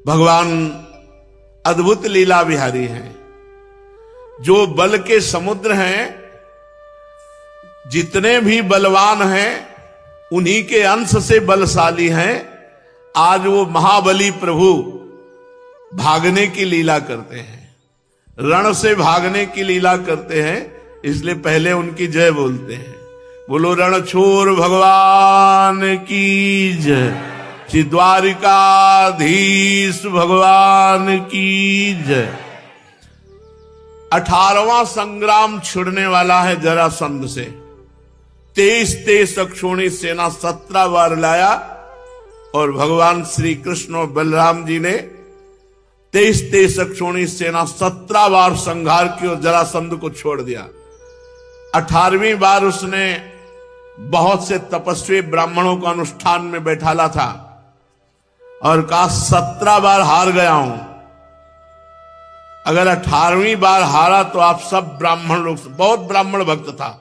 भगवान अद्भुत लीला विहारी हैं। जो बल के समुद्र हैं, जितने भी बलवान हैं उन्हीं के अंश से बलशाली हैं। आज वो महाबली प्रभु भागने की लीला करते हैं, रण से भागने की लीला करते हैं, इसलिए पहले उनकी जय बोलते हैं। बोलो रणछोर भगवान की जय, श्री द्वारिकाधीश भगवान की जय। 18वां संग्राम छिड़ने वाला है जरासंध से। 23 अक्षौणी सेना 17 बार लाया और भगवान श्री कृष्ण और बलराम जी ने 23 अक्षौणी सेना 17 बार संहार की और जरासंध को छोड़ दिया। 18वीं बार उसने बहुत से तपस्वी ब्राह्मणों को अनुष्ठान में बैठाला था और कहा 17 बार हार गया हूं। अगर 18वीं बार हारा तो आप सब ब्राह्मण लोग, बहुत ब्राह्मण भक्त था।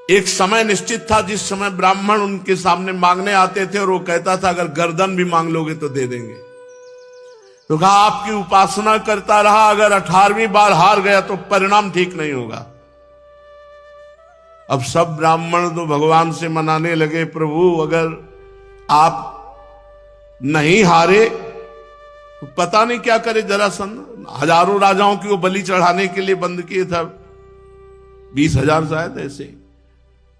एक समय निश्चित था जिस समय ब्राह्मण उनके सामने मांगने आते थे और वो कहता था अगर गर्दन भी मांग लोगे तो दे देंगे। तो कहा आपकी उपासना करता रहा, अगर 18वीं बार हार गया तो परिणाम ठीक नहीं होगा। अब सब ब्राह्मण तो भगवान से मनाने लगे, प्रभु अगर आप नहीं हारे तो पता नहीं क्या करे जरासंध। हजारों राजाओं की वो बलि चढ़ाने के लिए बंद किए था, 20,000 शायद ऐसे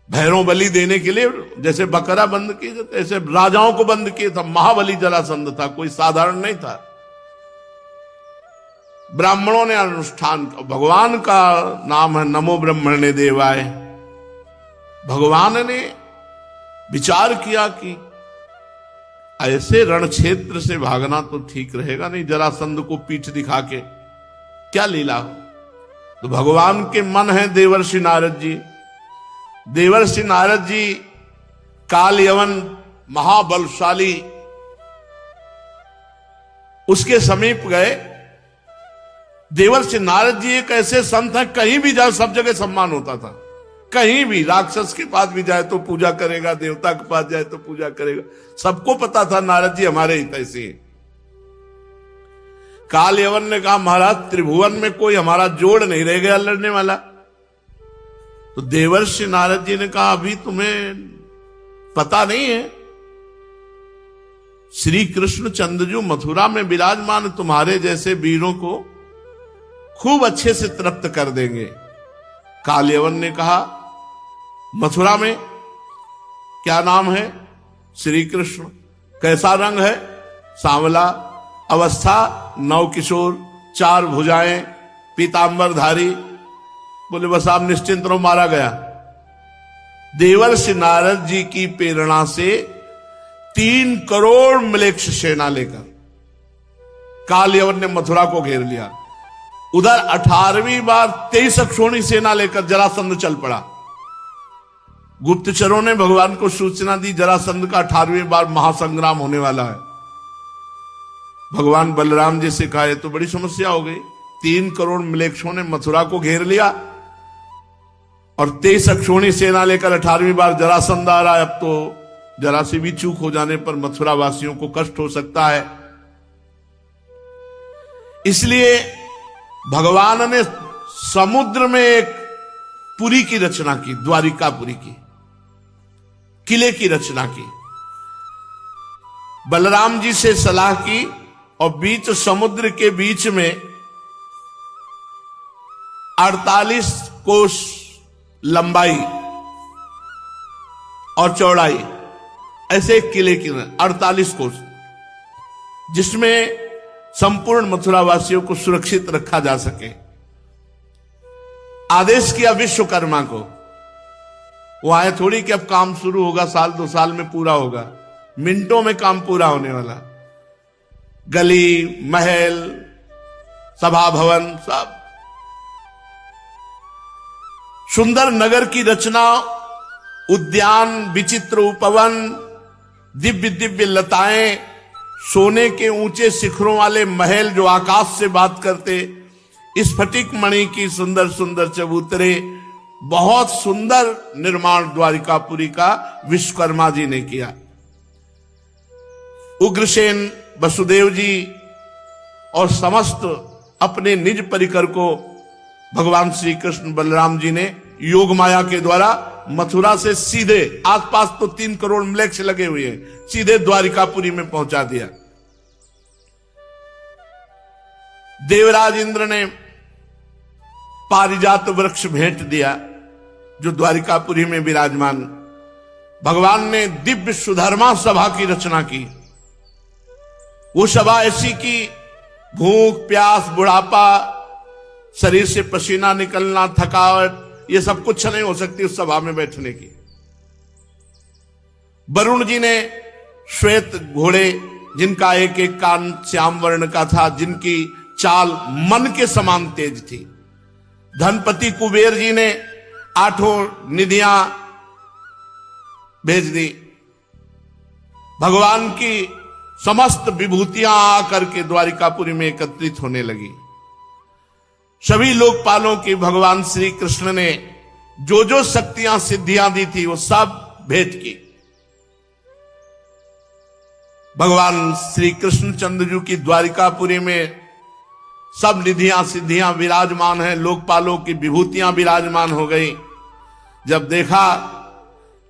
भैरव बलि देने के लिए, जैसे बकरा बंद किए जाते ऐसे राजाओं को बंद किए था। महाबली जरासंध था, कोई साधारण नहीं था। ब्राह्मणों ने अनुष्ठान, भगवान का नाम है नमो ब्रह्मणे देवाय। भगवान ने विचार किया कि ऐसे रण क्षेत्र से भागना तो ठीक रहेगा नहीं, जरासंध को पीठ दिखा के क्या लीला हो। तो भगवान के मन है देवर्षि नारद जी। देवर्षि नारद जी काल यवन महाबलशाली, उसके समीप गए। देवर्षि नारद जी एक ऐसे संत हैं, कहीं भी जाए सब जगह सम्मान होता था। कहीं भी राक्षस के पास भी जाए तो पूजा करेगा, देवता के पास जाए तो पूजा करेगा। सबको पता था नारद जी हमारे ही तैसे हैं। काल यवन ने कहा महाराज त्रिभुवन में कोई हमारा जोड़ नहीं रह गया लड़ने वाला। तो देवर्षि नारद जी ने कहा अभी तुम्हें पता नहीं है, श्री कृष्ण चंद्रजू मथुरा में विराजमान, तुम्हारे जैसे वीरों को खूब अच्छे से तृप्त कर देंगे। कालयवन ने कहा मथुरा में क्या नाम है? श्री कृष्ण। कैसा रंग है? सांवला। अवस्था नवकिशोर, 4 भुजाएं, पीतांबरधारी। बोले बस आप निश्चिंत रहो, मारा गया। देवर्षि नारद जी की प्रेरणा से 3 करोड़ म्लेच्छ सेना लेकर कालयवन ने मथुरा को घेर लिया। उधर 18वीं बार 23 अक्षौणी सेना लेकर जरासंध चल पड़ा। गुप्तचरों ने भगवान को सूचना दी जरासंध का 18वीं बार महासंग्राम होने वाला है। भगवान बलराम जी से कहा ये तो बड़ी समस्या हो गई। 3 करोड़ म्लेच्छों ने मथुरा को घेर लिया और 23 अक्षौणी सेना लेकर 18वीं बार जरासंध आ रहा है। अब तो जरा सी भी चूक हो जाने पर मथुरा वासियों को कष्ट हो सकता है। इसलिए भगवान ने समुद्र में एक पुरी की रचना की, द्वारिकापुरी की, किले की रचना की। बलराम जी से सलाह की और बीच समुद्र के बीच में 48 कोस लंबाई और चौड़ाई ऐसे एक किले की 48 कोस, जिसमें संपूर्ण मथुरा वासियों को सुरक्षित रखा जा सके। आदेश किया विश्वकर्मा को। वो आए थोड़ी कि अब काम शुरू होगा, 1-2 साल में पूरा होगा। मिनटों में काम पूरा होने वाला। गली, महल, सभा भवन, सब सुंदर नगर की रचना, उद्यान, विचित्र उपवन, दिव्य दिव्य लताएं, सोने के ऊंचे शिखरों वाले महल जो आकाश से बात करते, स्फटिक मणि की सुंदर सुंदर चबूतरे, बहुत सुंदर निर्माण द्वारिकापुरी का विश्वकर्मा जी ने किया। उग्रसेन, वसुदेव जी और समस्त अपने निज परिकर को भगवान श्री कृष्ण बलराम जी ने योग माया के द्वारा मथुरा से सीधे, आसपास तो 3 करोड़ म्लेच्छ लगे हुए हैं, सीधे द्वारिकापुरी में पहुंचा दिया। देवराज इंद्र ने पारिजात वृक्ष भेंट दिया जो द्वारिकापुरी में विराजमान। भगवान ने दिव्य सुधर्मा सभा की रचना की। वो सभा ऐसी की भूख, प्यास, बुढ़ापा, शरीर से पसीना निकलना, थकावट, ये सब कुछ नहीं हो सकती उस सभा में बैठने की। वरुण जी ने श्वेत घोड़े, जिनका एक एक कान श्याम वर्ण का था, जिनकी चाल मन के समान तेज थी। धनपति कुबेर जी ने 8 निधियां भेज दी। भगवान की समस्त विभूतियां आकर के द्वारिकापुरी में एकत्रित होने लगी। सभी लोकपालों की भगवान श्री कृष्ण ने जो जो शक्तियां सिद्धियां दी थी वो सब भेंट की। भगवान श्री कृष्ण चंद्र की द्वारिकापुरी में सब निधियां सिद्धियां विराजमान हैं, लोकपालों की विभूतियां विराजमान हो गई। जब देखा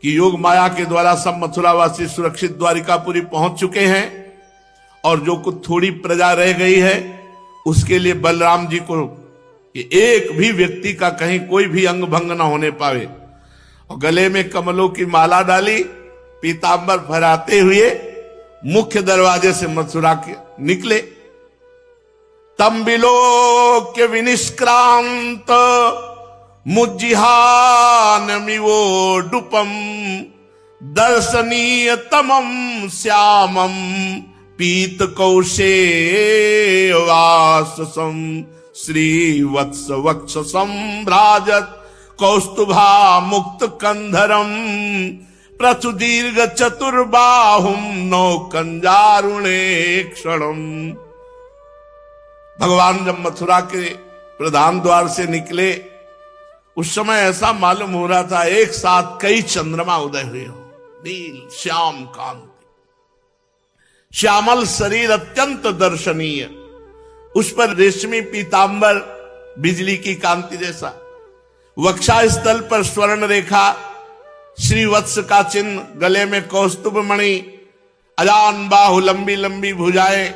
कि योग माया के द्वारा सब मथुरावासी सुरक्षित द्वारिकापुरी पहुंच चुके हैं और जो कुछ थोड़ी प्रजा रह गई है उसके लिए बलराम जी को कि एक भी व्यक्ति का कहीं कोई भी अंग भंग ना होने पावे, और गले में कमलों की माला डाली, पीतांबर फहराते हुए मुख्य दरवाजे से मथुरा के निकले। तम विलोक्य विनिष्क्रांत मुज्जिहानमिवोडुपम दर्शनीय तमम श्यामम पीत कौशेवाससम श्रीवत्स वक्ष संभ्राजत कौस्तुभा मुक्त कंधरम प्रसुदीर्घ चतुर्बाहुम नौ कंजारुणे क्षणम। भगवान जब मथुरा के प्रधान द्वार से निकले उस समय ऐसा मालूम हो रहा था एक साथ कई चंद्रमा उदय हुए हो। नील श्याम कांति, श्यामल शरीर अत्यंत दर्शनीय, उस पर रेशमी पीतांबर बिजली की कांति जैसा, वक्षा स्थल पर स्वर्ण रेखा, श्रीवत्स का चिन्ह, गले में कौस्तुभ मणि, अजान बाहु, लंबी लंबी भुजाएं,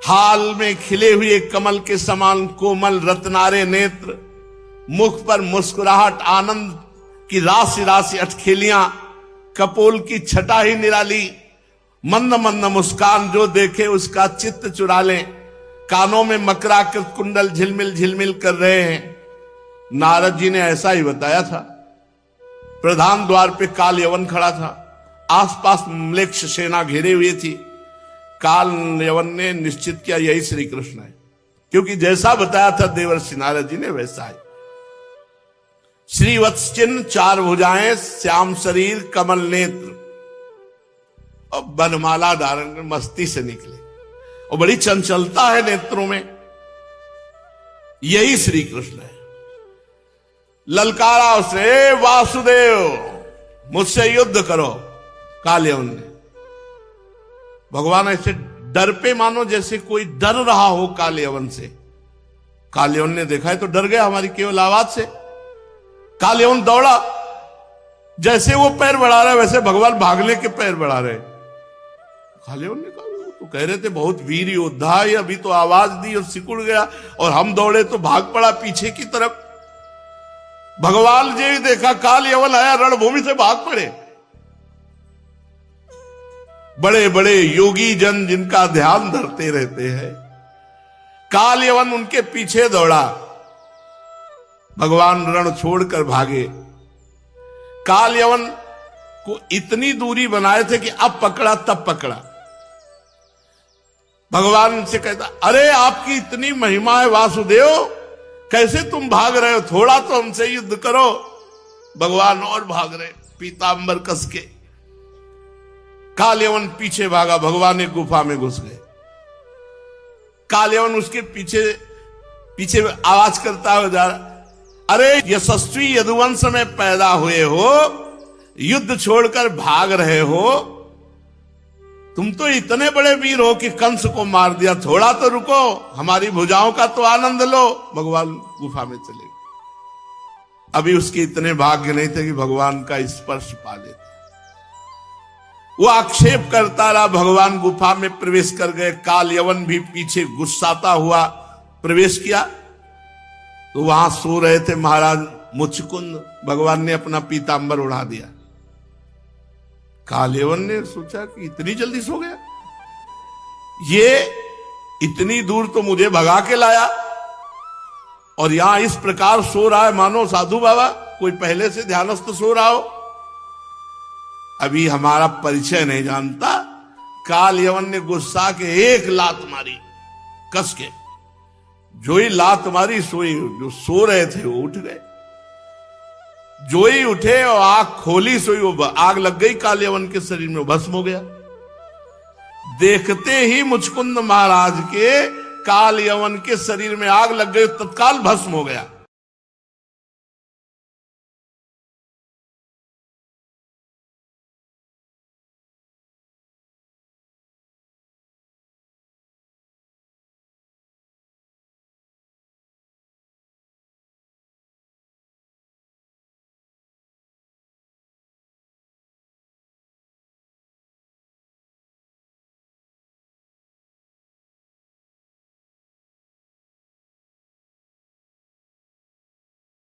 हाल में खिले हुए कमल के समान कोमल रत्नारे नेत्र, मुख पर मुस्कुराहट, आनंद की राशि राशि अटखेलियां, कपोल की छटा ही निराली, मंद मंद मुस्कान, जो देखे उसका चित्त चुरा ले। कानों में मकराकृत कुंडल झिलमिल झिलमिल कर रहे हैं। नारद जी ने ऐसा ही बताया था। प्रधान द्वार पे काल यवन खड़ा था, आसपास म्लेच्छ सेना घेरे हुई थी। काल यवन ने निश्चित किया यही श्री कृष्ण है, क्योंकि जैसा बताया था देवर्षि नारद जी ने वैसा है। श्रीवत्स चिन्ह, 4 भुजाएं, श्याम शरीर, कमल नेत्र और बनमाला धारण कर मस्ती से निकले, और बड़ी चंचलता है नेत्रों में। यही श्री कृष्ण है। ललकारा उसने, वासुदेव मुझसे युद्ध करो। कालयवन ने, भगवान ऐसे डर पे मानो जैसे कोई डर रहा हो कालयवन से। कालयवन ने देखा है तो डर गया हमारी केवल आवाज से। कालयवन दौड़ा, जैसे वो पैर बढ़ा रहा है वैसे भगवान भागने के पैर बढ़ा रहे। कालयवन ने कहा तो कह रहे थे बहुत वीर योद्धा है, अभी तो आवाज दी और सिकुड़ गया, और हम दौड़े तो भाग पड़ा पीछे की तरफ। भगवान जी भी देखा कालयवन आया, रणभूमि से भाग पड़े। बड़े बड़े योगी जन जिनका ध्यान धरते रहते हैं, कालयवन उनके पीछे दौड़ा। भगवान रण छोड़कर भागे। कालयवन को इतनी दूरी बनाए थे कि अब पकड़ा तब पकड़ा। भगवान से कहता, अरे आपकी इतनी महिमा है वासुदेव, कैसे तुम भाग रहे हो, थोड़ा तो हमसे युद्ध करो। भगवान और भाग रहे, पीतांबर कस के। कालयवन पीछे भागा, भगवान एक गुफा में घुस गए। कालयवन उसके पीछे पीछे आवाज करता हुआ जा रहा, अरे यशस्वी यदुवंश में पैदा हुए हो, युद्ध छोड़कर भाग रहे हो, तुम तो इतने बड़े वीर हो कि कंस को मार दिया, थोड़ा तो रुको, हमारी भुजाओं का तो आनंद लो। भगवान गुफा में चले गए। अभी उसके इतने भाग्य नहीं थे कि भगवान का स्पर्श पा लेते। वो आक्षेप करता रहा, भगवान गुफा में प्रवेश कर गए। काल यवन भी पीछे गुस्साता हुआ प्रवेश किया, तो वहां सो रहे थे महाराज मुचकुंद। भगवान ने अपना पीतांबर उड़ा दिया। काल यवन ने सोचा कि इतनी जल्दी सो गया, ये इतनी दूर तो मुझे भगा के लाया और यहां इस प्रकार सो रहा है मानो साधु बाबा कोई पहले से ध्यानस्थ सो रहा हो। अभी हमारा परिचय नहीं जानता। काल यवन ने गुस्सा के एक लात मारी कस के। जो ही लात मारी सोई, जो सो रहे थे वो उठ गए। जो ही उठे और आंख खोली सोई, वो आग लग गई काल यवन के शरीर में, भस्म हो गया। देखते ही मुचकुंद महाराज के काल यवन के शरीर में आग लग गई, तत्काल भस्म हो गया।